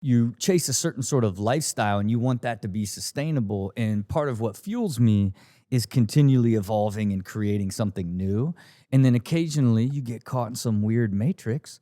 you chase a certain sort of lifestyle and you want that to be sustainable. And part of what fuels me is continually evolving and creating something new. And then occasionally you get caught in some weird matrix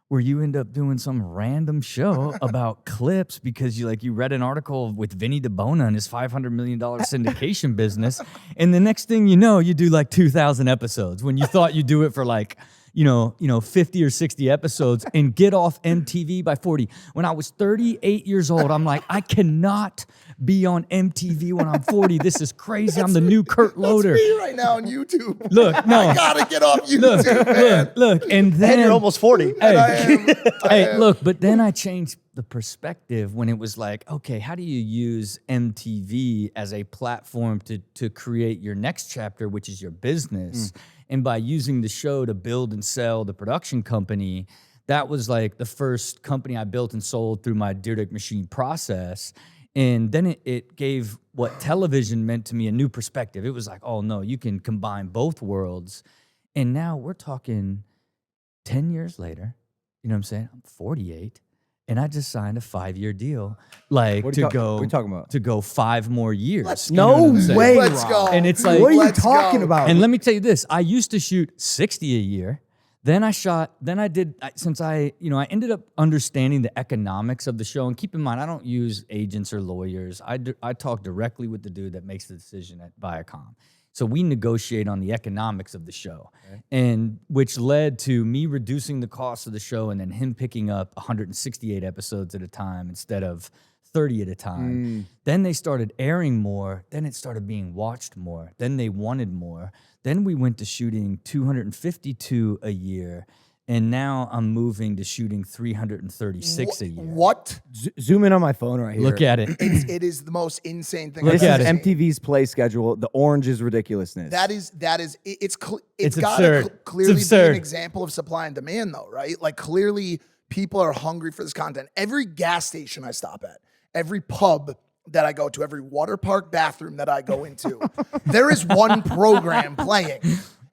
where you end up doing some random show about clips because you read an article with Vinny DeBona and his $500 million syndication business. And the next thing you know, you do like 2,000 episodes when you thought you'd do it for like, 50 or 60 episodes and get off MTV by 40. When I was 38 years old, I'm like, I cannot be on MTV when I'm 40. This is crazy. I'm the new Kurt Loder. That's me right now on YouTube. Look, no. I gotta get off YouTube, Look. And then you're almost 40. Hey, look, but then I changed the perspective when it was like, okay, how do you use MTV as a platform to create your next chapter, which is your business? And by using the show to build and sell the production company, that was like the first company I built and sold through my Dyrdek machine process. And then it gave what television meant to me a new perspective. It was like, oh no, you can combine both worlds. And now we're talking 10 years later, you know what I'm saying? I'm 48. And I just signed a 5-year deal, like what are you talking about? To go 5 more years. No way, Let's go. And it's like, what are you talking about? And let me tell you this: I used to shoot 60 a year. Then I ended up understanding the economics of the show. And keep in mind, I don't use agents or lawyers. I talk directly with the dude that makes the decision at Viacom. So we negotiate on the economics of the show, and which led to me reducing the cost of the show and then him picking up 168 episodes at a time instead of 30 at a time. Then they started airing more. Then it started being watched more. Then they wanted more. Then we went to shooting 252 a year. And now I'm moving to shooting 336 a year. What? Zoom in on my phone right here. Look at it. It is the most insane thing. This Look is at it. MTV's play schedule. The orange is Ridiculousness. It's It's got to absurd. clearly It's be an absurd. example of supply and demand, though, right? Like clearly people are hungry for this content. Every gas station I stop at, every pub that I go to, every water park bathroom that I go into, there is one program playing,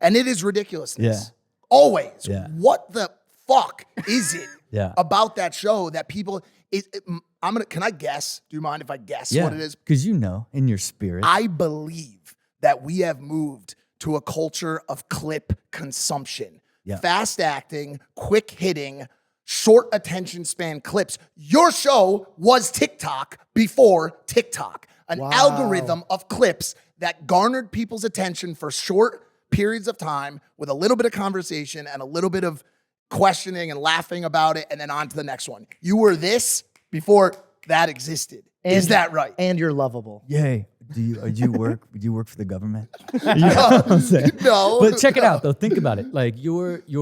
and it is Ridiculousness. Yeah. Always. Yeah. What the fuck is it Yeah. about that show that people? Can I guess? Do you mind if I guess what it is? Because in your spirit. I believe that we have moved to a culture of clip consumption. Yeah. Fast acting, quick hitting, short attention span clips. Your show was TikTok before TikTok. An algorithm of clips that garnered people's attention for short periods of time with a little bit of conversation and a little bit of questioning and laughing about it, and then on to the next one. You were this before that existed. Is that right? And you're lovable. Yay. Do you work for the government? No. But check it out though. Think about it. Like you're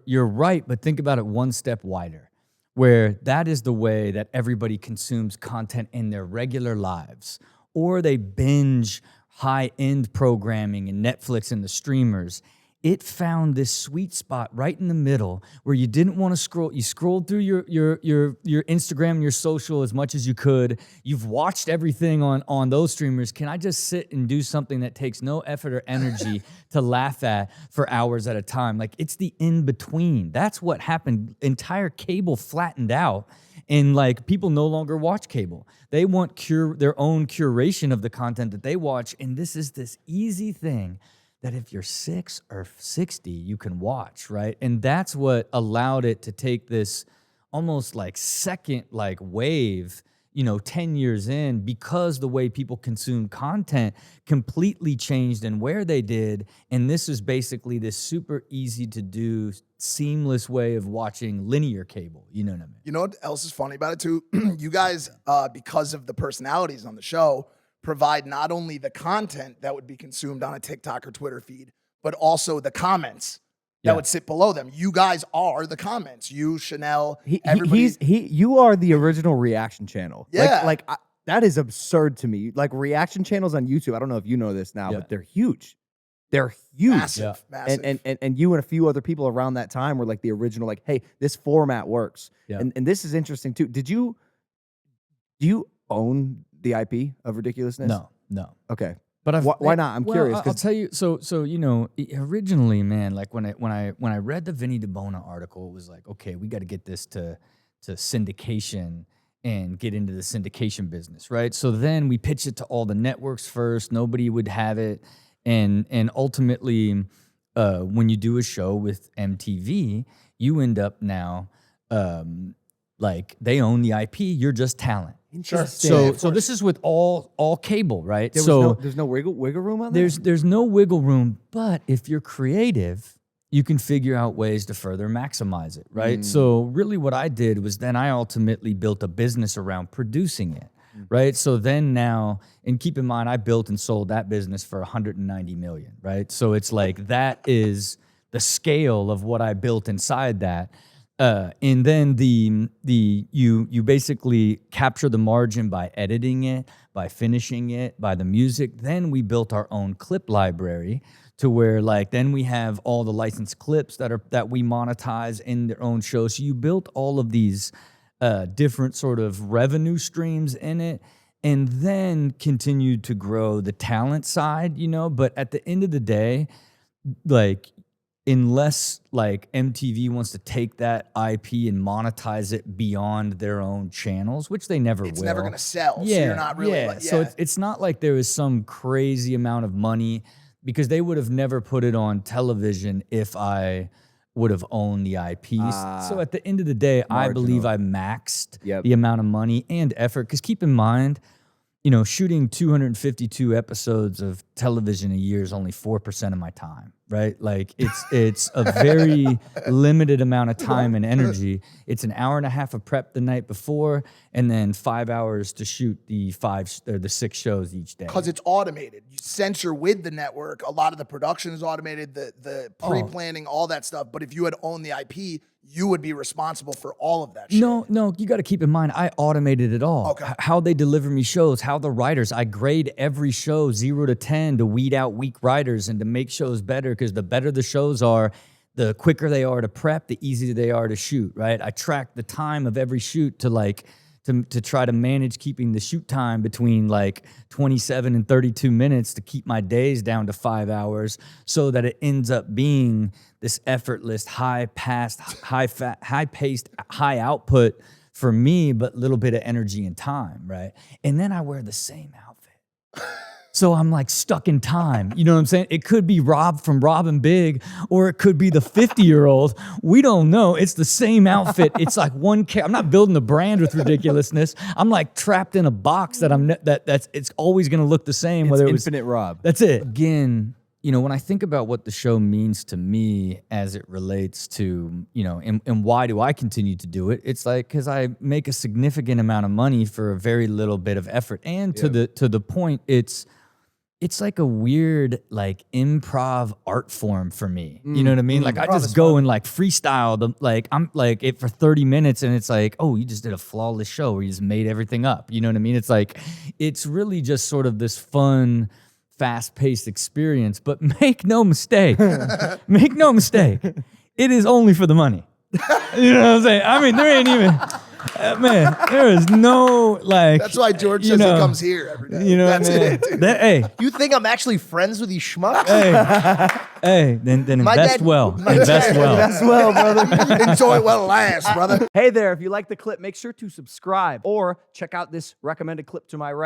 right, but think about it one step wider. Where that is the way that everybody consumes content in their regular lives. Or they binge high-end programming and Netflix and the streamers. It found this sweet spot right in the middle where you didn't want to scroll. You scrolled through your Instagram and your social as much as you could. You've watched everything on those streamers. Can I just sit and do something that takes no effort or energy to laugh at for hours at a time? Like, it's the in-between. That's what happened. Entire cable flattened out. And like, people no longer watch cable. They want their own curation of the content that they watch. And this is this easy thing that if you're 6 or 60, you can watch, right? And that's what allowed it to take this almost like second like wave, 10 years in, because the way people consume content completely changed and where they did. And this is basically this super easy to do, seamless way of watching linear cable. You know what I mean? You know what else is funny about it too? You guys, because of the personalities on the show, provide not only the content that would be consumed on a TikTok or Twitter feed, but also the comments that would sit below them. You guys are the comments. You, Chanel, everybody. You are the original reaction channel. Yeah. That is absurd to me. Like, reaction channels on YouTube, I don't know if you know this now, but they're huge. They're huge. Massive. And you and a few other people around that time were like the original, like, hey, this format works. Yeah. And this is interesting too. Do you own the IP of Ridiculousness? No. Okay. But why not? I'm curious. I'll tell you. So originally, man, like when I read the Vinny DeBona article, it was like, okay, we got to get this to syndication and get into the syndication business, right? So then we pitch it to all the networks first. Nobody would have it. And ultimately, when you do a show with MTV, you end up now like they own the IP. You're just talent. Interesting. So this is with all cable, right? There's no wiggle room on that? There's no wiggle room, but if you're creative, you can figure out ways to further maximize it, right? So really what I did was then I ultimately built a business around producing it, right? So then now, and keep in mind, I built and sold that business for 190 million, right? So it's like that is the scale of what I built inside that. And then you basically capture the margin by editing it, by finishing it, by the music. Then we built our own clip library to where like then we have all the licensed clips that we monetize in their own show. So you built all of these different sort of revenue streams in it, and then continued to grow the talent side, you know. But at the end of the day, like, unless like MTV wants to take that IP and monetize it beyond their own channels, which they never will. It's never going to sell. So you're not really. Like, So it's not like there is some crazy amount of money, because they would have never put it on television if I would have owned the IPs. So at the end of the day, I believe I maxed the amount of money and effort. Because keep in mind, you know, shooting 252 episodes of television a year is only 4% of my time, right? Like it's a very limited amount of time and energy. It's an hour and a half of prep the night before, and then 5 hours to shoot the 6 shows each day. Because it's automated. You censor with the network. A lot of the production is automated, the pre-planning, all that stuff. But if you had owned the IP, you would be responsible for all of that shit. No, you got to keep in mind, I automated it all. Okay. How they deliver me shows, how the writers, I grade every show 0 to 10 to weed out weak writers and to make shows better, because the better the shows are, the quicker they are to prep, the easier they are to shoot, right? I track the time of every shoot to like, to try to manage keeping the shoot time between like 27 and 32 minutes to keep my days down to 5 hours, so that it ends up being this effortless, high-paced, high output for me, but little bit of energy and time, right? And then I wear the same outfit. So I'm like stuck in time. You know what I'm saying? It could be Rob from Rob & Big, or it could be the 50-year-old. We don't know. It's the same outfit. It's like I'm not building a brand with ridiculousness. I'm like trapped in a box that it's always going to look the same. It's whether it was Infinite Rob. That's it. Again, you know, when I think about what the show means to me as it relates to, you know, and why do I continue to do it? It's like, because I make a significant amount of money for a very little bit of effort. And to the point, it's like a weird like improv art form for me. You know what I mean? Like I just go and like freestyle I'm like it for 30 minutes, and it's like, oh, you just did a flawless show where you just made everything up. You know what I mean? It's like, it's really just sort of this fun, fast-paced experience. But make no mistake, it is only for the money. You know what I'm saying? I mean, there ain't even... man, there is no like. That's why George says he comes here every day. You know, that's man. it. Hey, You think I'm actually friends with these schmucks? hey, then invest well. Invest well. That's well, brother. Enjoy it while it lasts, brother. Hey there, if you like the clip, make sure to subscribe or check out this recommended clip to my right.